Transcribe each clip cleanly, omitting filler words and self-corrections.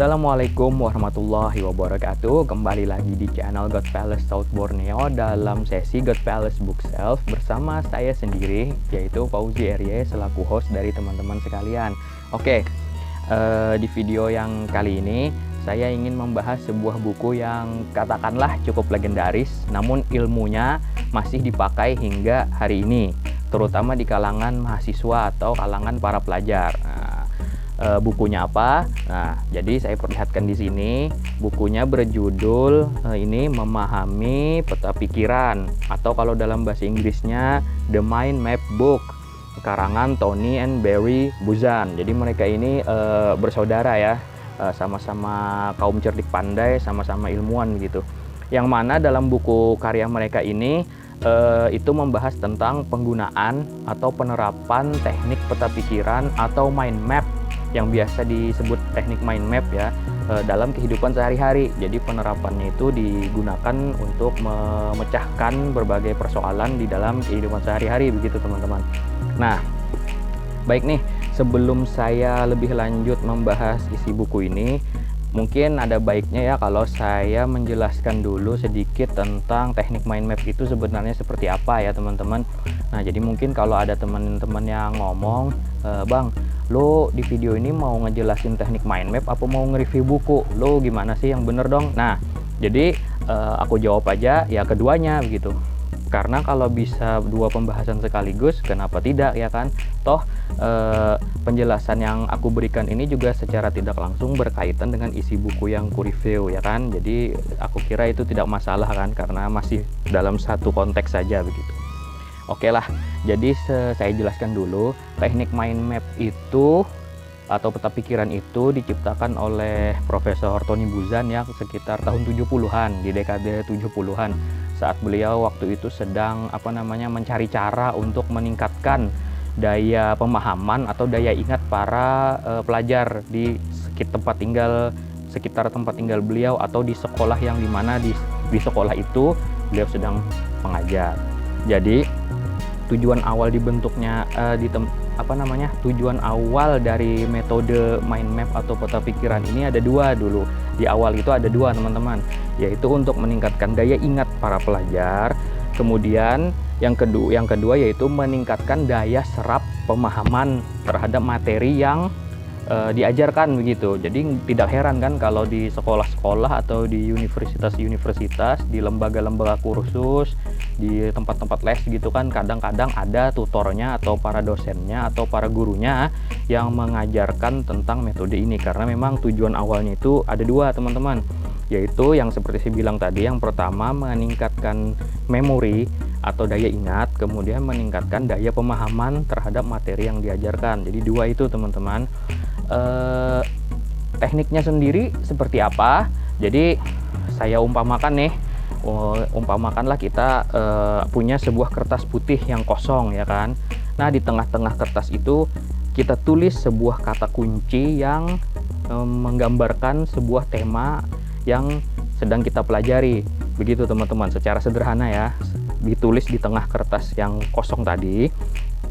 Assalamualaikum warahmatullahi wabarakatuh. Kembali lagi di channel God Palace South Borneo dalam sesi God Palace Bookshelf bersama saya sendiri, yaitu Fauzi Erie selaku host dari teman-teman sekalian. Oke, di video yang kali ini saya ingin membahas sebuah buku yang katakanlah cukup legendaris, namun ilmunya masih dipakai hingga hari ini, terutama di kalangan mahasiswa atau kalangan para pelajar. Bukunya apa? Nah, jadi saya perlihatkan di sini. Bukunya berjudul ini Memahami Peta Pikiran, atau kalau dalam bahasa Inggrisnya The Mind Map Book, karangan Tony and Barry Buzan. Jadi mereka ini bersaudara ya, sama-sama kaum cerdik pandai, sama-sama ilmuwan gitu. Yang mana dalam buku karya mereka ini itu membahas tentang penggunaan atau penerapan teknik peta pikiran atau mind map yang biasa disebut teknik mind map ya, dalam kehidupan sehari-hari. Jadi penerapannya itu digunakan untuk memecahkan berbagai persoalan di dalam kehidupan sehari-hari, begitu teman-teman. Nah, baik nih, sebelum saya lebih lanjut membahas isi buku ini, mungkin ada baiknya ya kalau saya menjelaskan dulu sedikit tentang teknik mind map itu sebenarnya seperti apa ya teman-teman. Nah, jadi mungkin kalau ada teman-teman yang ngomong, Bang, lo di video ini mau ngejelasin teknik mind map apa mau nge-review buku? Lo gimana sih yang bener dong? Nah, jadi aku jawab aja ya keduanya begitu. Karena kalau bisa dua pembahasan sekaligus, kenapa tidak ya kan? Toh penjelasan yang aku berikan ini juga secara tidak langsung berkaitan dengan isi buku yang ku review ya kan. Jadi aku kira itu tidak masalah kan, karena masih dalam satu konteks saja begitu. Oke lah, jadi saya jelaskan dulu. Teknik mind map itu atau peta pikiran itu diciptakan oleh Profesor Tony Buzan ya sekitar tahun 70-an, di dekade 70-an, saat beliau waktu itu sedang mencari cara untuk meningkatkan daya pemahaman atau daya ingat para pelajar di sekitar tempat tinggal beliau atau di sekolah yang dimana di sekolah itu beliau sedang mengajar. Jadi tujuan awal dibentuknya tujuan awal dari metode mind map atau peta pikiran ini ada dua dulu. Di awal itu ada dua teman-teman, yaitu untuk meningkatkan daya ingat para pelajar. Kemudian yang kedua yaitu meningkatkan daya serap pemahaman terhadap materi yang diajarkan begitu. Jadi tidak heran kan kalau di sekolah-sekolah atau di universitas-universitas, di lembaga-lembaga kursus, di tempat-tempat les gitu kan, kadang-kadang ada tutornya atau para dosennya atau para gurunya yang mengajarkan tentang metode ini, karena memang tujuan awalnya itu ada dua teman-teman, yaitu yang seperti saya bilang tadi. Yang pertama meningkatkan memori atau daya ingat, kemudian meningkatkan daya pemahaman terhadap materi yang diajarkan. Jadi dua itu teman-teman. Tekniknya sendiri seperti apa? Jadi saya umpamakanlah kita punya sebuah kertas putih yang kosong ya kan. Nah, di tengah-tengah kertas itu kita tulis sebuah kata kunci yang menggambarkan sebuah tema yang sedang kita pelajari. Begitu teman-teman, secara sederhana ya. Ditulis di tengah kertas yang kosong tadi,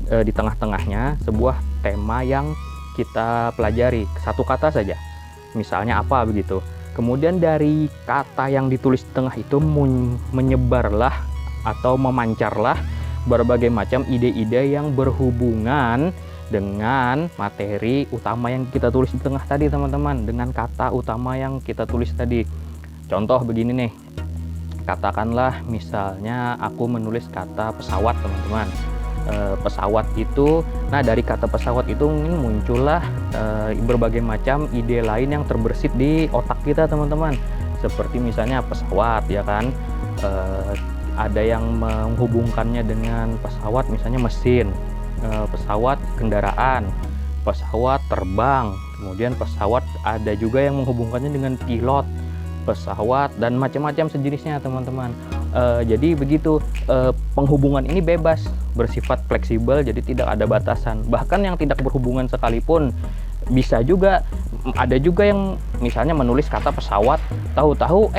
di tengah-tengahnya sebuah tema yang kita pelajari, satu kata saja, misalnya apa begitu. Kemudian dari kata yang ditulis di tengah itu menyebarlah atau memancarlah berbagai macam ide-ide yang berhubungan dengan materi utama yang kita tulis di tengah tadi teman-teman, dengan kata utama yang kita tulis tadi. Contoh begini nih, katakanlah misalnya aku menulis kata pesawat teman-teman. Pesawat itu, nah dari kata pesawat itu muncullah berbagai macam ide lain yang terbersit di otak kita teman-teman, seperti misalnya pesawat ya kan, ada yang menghubungkannya dengan pesawat misalnya mesin, pesawat kendaraan, pesawat terbang, kemudian pesawat ada juga yang menghubungkannya dengan pilot pesawat dan macam-macam sejenisnya teman-teman. Jadi begitu, penghubungan ini bebas, bersifat fleksibel, jadi tidak ada batasan. Bahkan yang tidak berhubungan sekalipun bisa juga. Ada juga yang misalnya menulis kata pesawat, tahu-tahu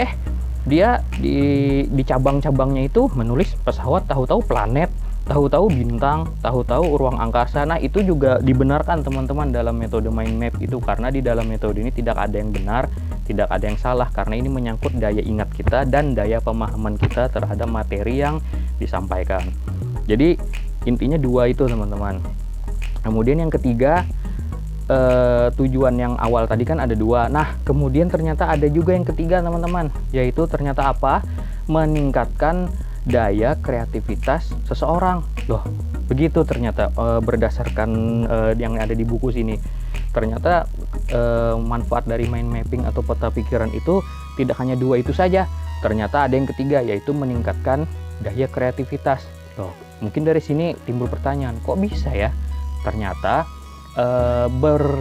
dia di cabang-cabangnya itu menulis pesawat, tahu-tahu planet, tahu-tahu bintang, tahu-tahu ruang angkasa. Nah, itu juga dibenarkan teman-teman dalam metode mind map itu, karena di dalam metode ini tidak ada yang benar, tidak ada yang salah, karena ini menyangkut daya ingat kita dan daya pemahaman kita terhadap materi yang disampaikan. Jadi intinya dua itu teman-teman. Kemudian yang ketiga, tujuan yang awal tadi kan ada dua. Nah, kemudian ternyata ada juga yang ketiga teman-teman, yaitu ternyata apa? Meningkatkan daya kreativitas seseorang. Loh, begitu ternyata berdasarkan yang ada di buku sini. Ternyata manfaat dari mind mapping atau peta pikiran itu tidak hanya dua itu saja. Ternyata ada yang ketiga, yaitu meningkatkan daya kreativitas. Loh, mungkin dari sini timbul pertanyaan, kok bisa ya? Ternyata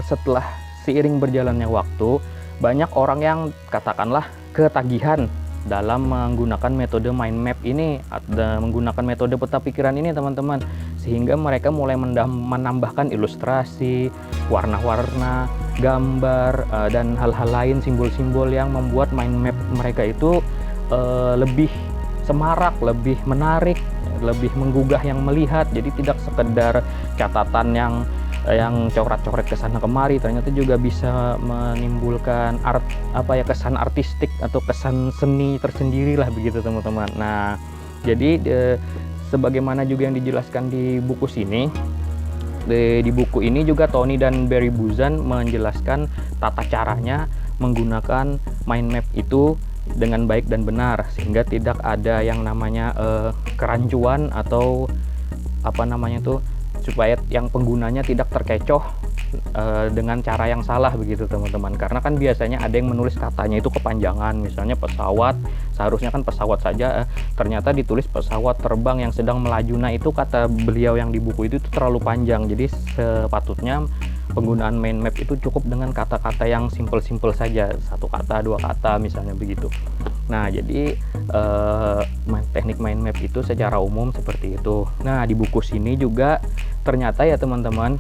setelah seiring berjalannya waktu, banyak orang yang katakanlah ketagihan dalam menggunakan metode mind map ini, menggunakan metode peta pikiran ini teman-teman, sehingga mereka mulai menambahkan ilustrasi, warna-warna, gambar, dan hal-hal lain, simbol-simbol yang membuat mind map mereka itu lebih semarak, lebih menarik, lebih menggugah yang melihat. Jadi tidak sekedar catatan yang coret-coret ke sana kemari, ternyata juga bisa menimbulkan kesan artistik atau kesan seni tersendiri lah begitu teman-teman. Nah, jadi sebagaimana juga yang dijelaskan di buku sini, di buku ini juga Tony dan Barry Buzan menjelaskan tata caranya menggunakan mind map itu dengan baik dan benar, sehingga tidak ada yang namanya kerancuan atau supaya yang penggunanya tidak terkecoh dengan cara yang salah begitu teman-teman. Karena kan biasanya ada yang menulis katanya itu kepanjangan, misalnya pesawat, seharusnya kan pesawat saja, ternyata ditulis pesawat terbang yang sedang melaju. Nah, itu kata beliau yang di buku itu terlalu panjang, jadi sepatutnya penggunaan mind map itu cukup dengan kata-kata yang simple-simple saja, satu kata, dua kata misalnya begitu. Nah, jadi teknik mind map itu secara umum seperti itu. Nah, di buku sini juga ternyata ya teman-teman,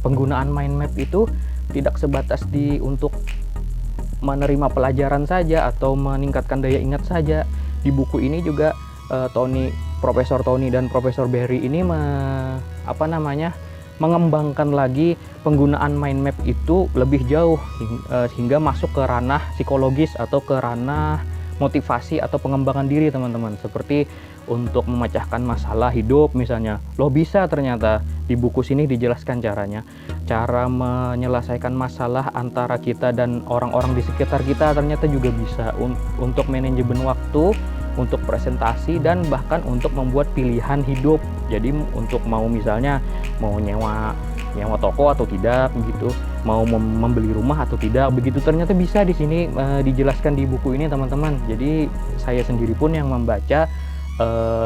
penggunaan mind map itu tidak sebatas untuk menerima pelajaran saja atau meningkatkan daya ingat saja. Di buku ini juga Profesor Tony dan Profesor Barry ini mengembangkan lagi penggunaan mind map itu lebih jauh hingga masuk ke ranah psikologis atau ke ranah motivasi atau pengembangan diri teman-teman, seperti untuk memecahkan masalah hidup misalnya. Loh, bisa ternyata di buku sini dijelaskan caranya, cara menyelesaikan masalah antara kita dan orang-orang di sekitar kita ternyata juga bisa, untuk manajemen waktu, untuk presentasi, dan bahkan untuk membuat pilihan hidup. Jadi untuk misalnya mau nyewa toko atau tidak begitu, mau membeli rumah atau tidak begitu, ternyata bisa di sini dijelaskan di buku ini teman-teman. Jadi saya sendiri pun yang membaca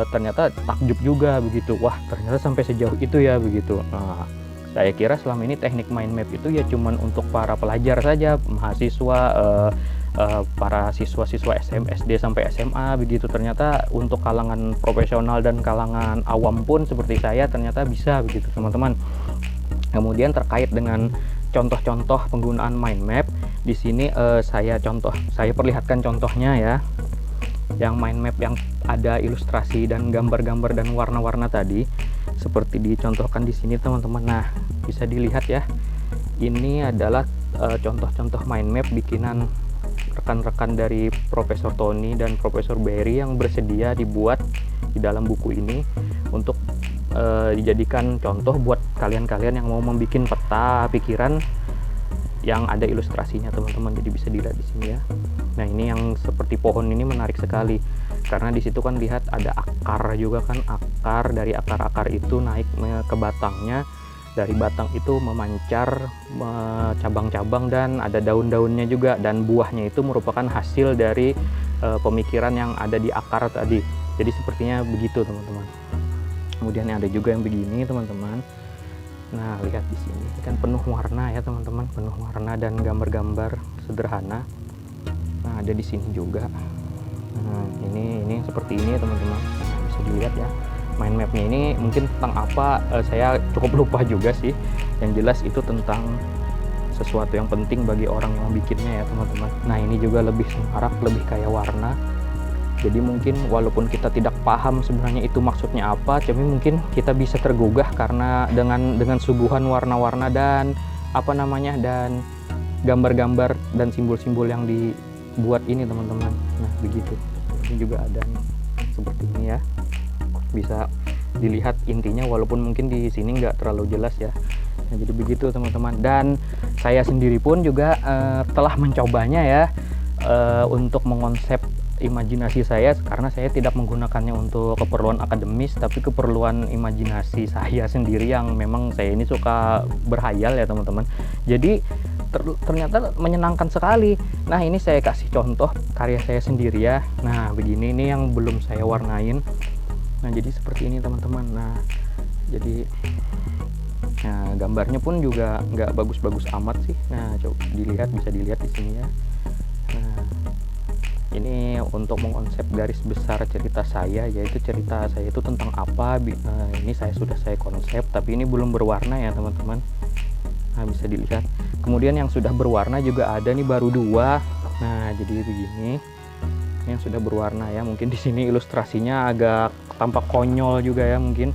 ternyata takjub juga begitu, wah ternyata sampai sejauh itu ya begitu. Nah, saya kira selama ini teknik mind map itu ya cuman untuk para pelajar saja, mahasiswa, para siswa-siswa SD sampai SMA begitu. Ternyata untuk kalangan profesional dan kalangan awam pun seperti saya ternyata bisa begitu teman-teman. Kemudian terkait dengan contoh-contoh penggunaan mind map, di sini saya perlihatkan contohnya ya. Yang mind map yang ada ilustrasi dan gambar-gambar dan warna-warna tadi seperti dicontohkan di sini teman-teman. Nah, bisa dilihat ya. Ini adalah contoh-contoh mind map bikinan rekan-rekan dari Profesor Tony dan Profesor Barry yang bersedia dibuat di dalam buku ini untuk dijadikan contoh buat kalian-kalian yang mau membuat peta pikiran yang ada ilustrasinya teman-teman. Jadi bisa dilihat di sini ya. Nah, ini yang seperti pohon ini menarik sekali karena di situ kan lihat ada akar juga kan, dari akar-akar itu naik ke batangnya, dari batang itu memancar cabang-cabang dan ada daun-daunnya juga, dan buahnya itu merupakan hasil dari pemikiran yang ada di akar tadi. Jadi sepertinya begitu teman-teman. Kemudian ada juga yang begini teman-teman. Nah, lihat di sini kan penuh warna ya teman-teman, penuh warna dan gambar-gambar sederhana. Nah, ada di sini juga. Nah, ini seperti ini teman-teman. Nah, bisa dilihat ya. Mind mapnya ini mungkin tentang apa, saya cukup lupa juga sih. Yang jelas itu tentang sesuatu yang penting bagi orang yang bikinnya ya teman-teman. Nah, ini juga lebih semarak, lebih kaya warna. Jadi mungkin walaupun kita tidak paham sebenarnya itu maksudnya apa, tapi mungkin kita bisa tergugah karena dengan suguhan warna-warna dan dan gambar-gambar dan simbol-simbol yang dibuat ini teman-teman. Nah begitu. Ini juga ada nih, seperti ini ya. Bisa dilihat intinya walaupun mungkin di sini nggak terlalu jelas ya. Nah, jadi begitu teman-teman. Dan saya sendiri pun juga telah mencobanya ya, untuk mengonsep imajinasi saya, karena saya tidak menggunakannya untuk keperluan akademis tapi keperluan imajinasi saya sendiri yang memang saya ini suka berhayal ya teman-teman. Jadi ternyata menyenangkan sekali. Nah ini saya kasih contoh karya saya sendiri ya. Nah begini, ini yang belum saya warnain. Nah jadi seperti ini teman-teman. Nah jadi gambarnya pun juga nggak bagus-bagus amat sih. Nah coba dilihat, bisa dilihat di sini ya. Nah ini untuk mengonsep garis besar cerita saya, yaitu cerita saya itu tentang apa. Ini sudah saya konsep, tapi ini belum berwarna ya teman-teman. Nah bisa dilihat. Kemudian yang sudah berwarna juga ada nih, baru 2. Nah jadi begini, yang sudah berwarna ya. Mungkin di sini ilustrasinya agak tampak konyol juga ya mungkin.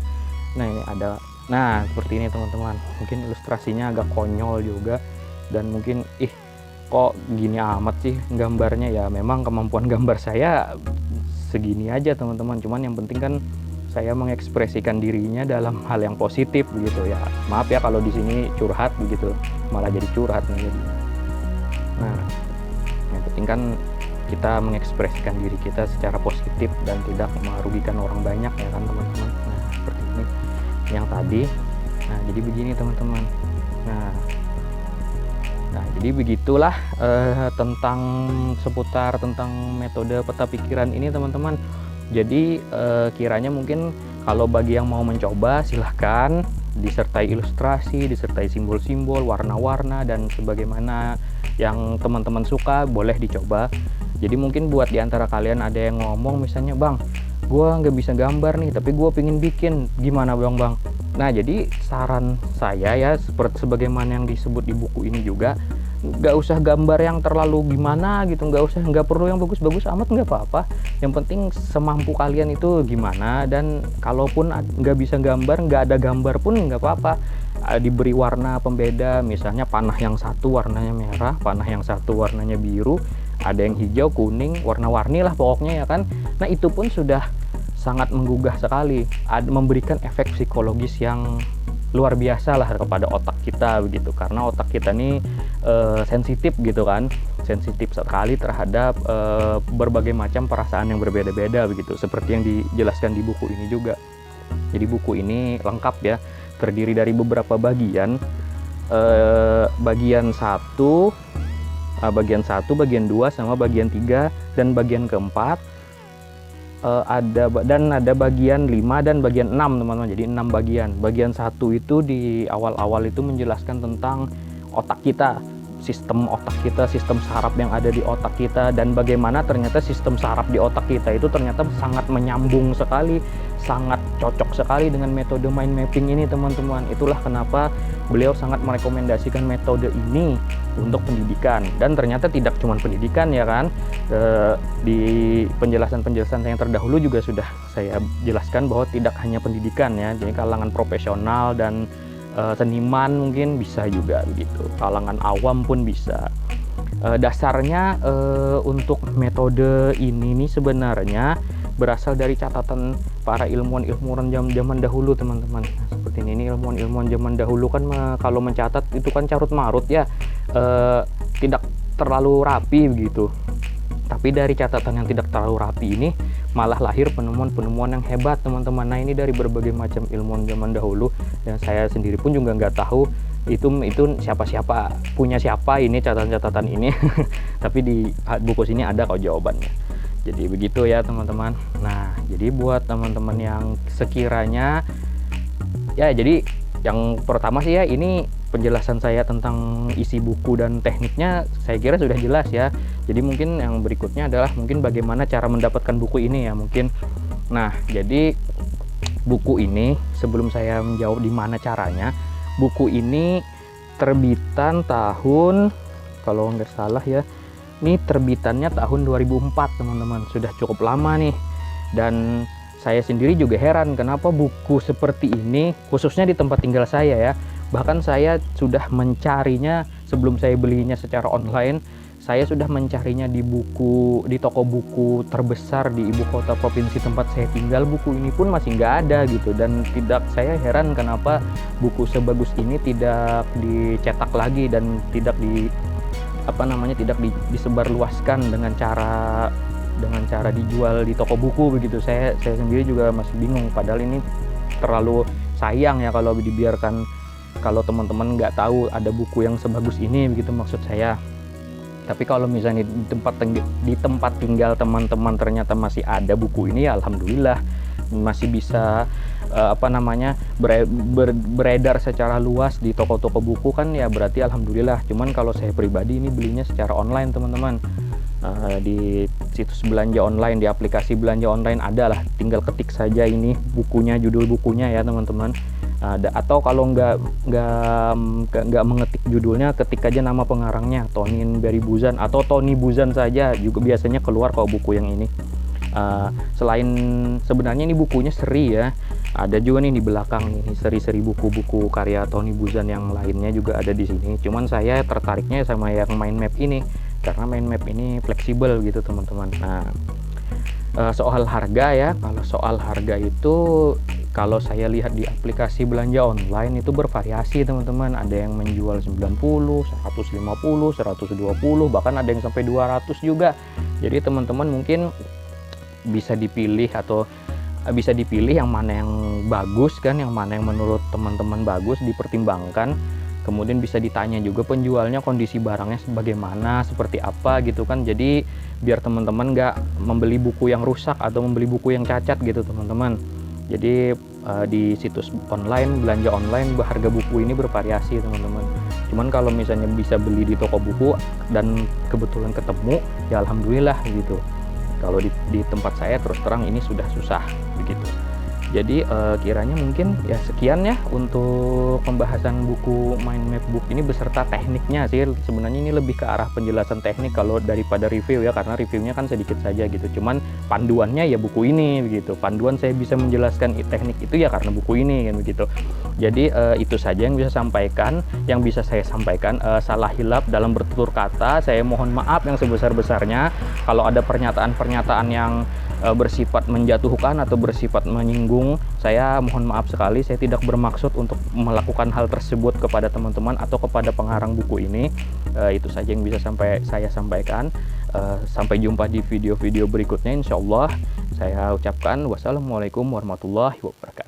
Nah ini ada, nah seperti ini teman-teman. Mungkin ilustrasinya agak konyol juga, dan mungkin kok gini amat sih gambarnya. Ya memang kemampuan gambar saya segini aja teman-teman, cuman yang penting kan saya mengekspresikan dirinya dalam hal yang positif begitu ya. Maaf ya kalau di sini curhat begitu, malah jadi curhat nih jadi. Nah yang penting kan kita mengekspresikan diri kita secara positif dan tidak merugikan orang banyak ya kan teman-teman. Nah seperti ini yang tadi. Nah jadi begini teman-teman. Nah jadi begitulah tentang seputar tentang metode peta pikiran ini teman-teman. Jadi kiranya mungkin kalau bagi yang mau mencoba, silahkan disertai ilustrasi, disertai simbol-simbol, warna-warna, dan sebagaimana yang teman-teman suka boleh dicoba. Jadi mungkin buat diantara kalian ada yang ngomong misalnya, bang gua nggak bisa gambar nih tapi gua pengen bikin, gimana bang? Nah jadi saran saya ya, seperti sebagaimana yang disebut di buku ini juga, nggak usah gambar yang terlalu gimana gitu, nggak perlu yang bagus-bagus amat, nggak apa-apa. Yang penting semampu kalian itu gimana. Dan kalaupun nggak bisa gambar, nggak ada gambar pun nggak apa-apa, diberi warna pembeda, misalnya panah yang satu warnanya merah, panah yang satu warnanya biru, ada yang hijau, kuning, warna-warni lah pokoknya ya kan. Nah itu pun sudah sangat menggugah sekali, memberikan efek psikologis yang luar biasa lah kepada otak kita begitu, karena otak kita nih sensitif gitu kan, sensitif sekali terhadap berbagai macam perasaan yang berbeda-beda begitu, seperti yang dijelaskan di buku ini juga. Jadi buku ini lengkap ya, terdiri dari beberapa bagian, bagian 1, bagian 2 sama bagian 3 dan bagian keempat. Ada bagian 5 dan bagian 6 teman-teman. Jadi 6 bagian. Bagian 1 itu di awal-awal itu menjelaskan tentang otak kita, sistem otak kita, sistem saraf yang ada di otak kita, dan bagaimana ternyata sistem saraf di otak kita itu ternyata sangat menyambung sekali, sangat cocok sekali dengan metode mind mapping ini teman-teman. Itulah kenapa beliau sangat merekomendasikan metode ini untuk pendidikan. Dan ternyata tidak cuma pendidikan ya kan, di penjelasan-penjelasan yang terdahulu juga sudah saya jelaskan bahwa tidak hanya pendidikan ya, jadi kalangan profesional dan seniman mungkin bisa juga begitu, kalangan awam pun bisa. Dasarnya untuk metode ini nih sebenarnya berasal dari catatan para ilmuwan-ilmuwan zaman dahulu teman-teman. Nah, seperti ini ilmuwan-ilmuwan zaman dahulu kan kalau mencatat itu kan carut marut ya, tidak terlalu rapi begitu. Tapi dari catatan yang tidak terlalu rapi ini malah lahir penemuan-penemuan yang hebat teman-teman. Nah ini dari berbagai macam ilmuwan zaman dahulu, yang saya sendiri pun juga nggak tahu itu siapa punya siapa ini catatan-catatan ini. Tapi di buku sini ada kok jawabannya. Jadi begitu ya teman-teman. Nah jadi buat teman-teman yang sekiranya ya, jadi yang pertama sih ya, ini penjelasan saya tentang isi buku dan tekniknya saya kira sudah jelas ya. Jadi mungkin yang berikutnya adalah mungkin bagaimana cara mendapatkan buku ini ya mungkin. Nah jadi buku ini, sebelum saya menjawab di mana caranya, buku ini terbitan tahun kalau nggak salah ya Ini terbitannya tahun 2004 teman-teman, sudah cukup lama nih. Dan saya sendiri juga heran kenapa buku seperti ini, khususnya di tempat tinggal saya ya. Bahkan saya sudah mencarinya sebelum saya belinya secara online. Saya sudah mencarinya di toko buku terbesar di ibu kota provinsi tempat saya tinggal. Buku ini pun masih nggak ada gitu. Dan saya heran kenapa buku sebagus ini tidak dicetak lagi dan tidak disebarluaskan dengan cara dijual di toko buku begitu. Saya sendiri juga masih bingung, padahal ini terlalu sayang ya kalau dibiarkan, kalau teman-teman nggak tahu ada buku yang sebagus ini begitu maksud saya. Tapi kalau misalnya di tempat tinggal teman-teman ternyata masih ada buku ini, ya alhamdulillah masih bisa beredar secara luas di toko-toko buku kan, ya berarti alhamdulillah. Cuman kalau saya pribadi ini belinya secara online teman-teman, di situs belanja online, di aplikasi belanja online ada lah, tinggal ketik saja ini bukunya, judul bukunya ya teman-teman. Atau kalau nggak mengetik judulnya, ketik aja nama pengarangnya, Tonin Barry Buzan atau Tony Buzan saja, juga biasanya keluar kalau buku yang ini. Selain sebenarnya ini bukunya seri ya, ada juga nih di belakang ini seri-seri buku-buku karya Tony Buzan yang lainnya juga ada di sini. Cuman saya tertariknya sama yang mind map ini karena mind map ini fleksibel gitu teman-teman. Nah, soal harga ya, kalau soal harga itu kalau saya lihat di aplikasi belanja online itu bervariasi teman-teman. Ada yang menjual 90, 150, 120, bahkan ada yang sampai 200 juga. Jadi teman-teman mungkin bisa dipilih yang mana yang bagus kan, yang mana yang menurut teman-teman bagus, dipertimbangkan. Kemudian bisa ditanya juga penjualnya kondisi barangnya bagaimana, seperti apa gitu kan. Jadi biar teman-teman nggak membeli buku yang rusak atau membeli buku yang cacat gitu teman-teman. Jadi di situs online, belanja online, harga buku ini bervariasi teman-teman. Cuman kalau misalnya bisa beli di toko buku dan kebetulan ketemu, ya alhamdulillah gitu. Kalau di tempat saya terus terang ini sudah susah begitu. Jadi kiranya mungkin ya sekian ya untuk pembahasan buku Mind Map Book ini beserta tekniknya sih. Sebenarnya ini lebih ke arah penjelasan teknik kalau daripada review ya, karena reviewnya kan sedikit saja gitu. Cuman panduannya ya buku ini begitu. Panduan saya bisa menjelaskan teknik itu ya karena buku ini kan begitu. Jadi itu saja yang bisa saya sampaikan. Salah hilap dalam bertutur kata, saya mohon maaf yang sebesar-besarnya. Kalau ada pernyataan-pernyataan yang bersifat menjatuhkan atau bersifat menyinggung, saya mohon maaf sekali. Saya tidak bermaksud untuk melakukan hal tersebut kepada teman-teman atau kepada pengarang buku ini. Itu saja yang bisa saya sampaikan. Sampai jumpa di video-video berikutnya, insya Allah. Saya ucapkan wassalamualaikum warahmatullahi wabarakatuh.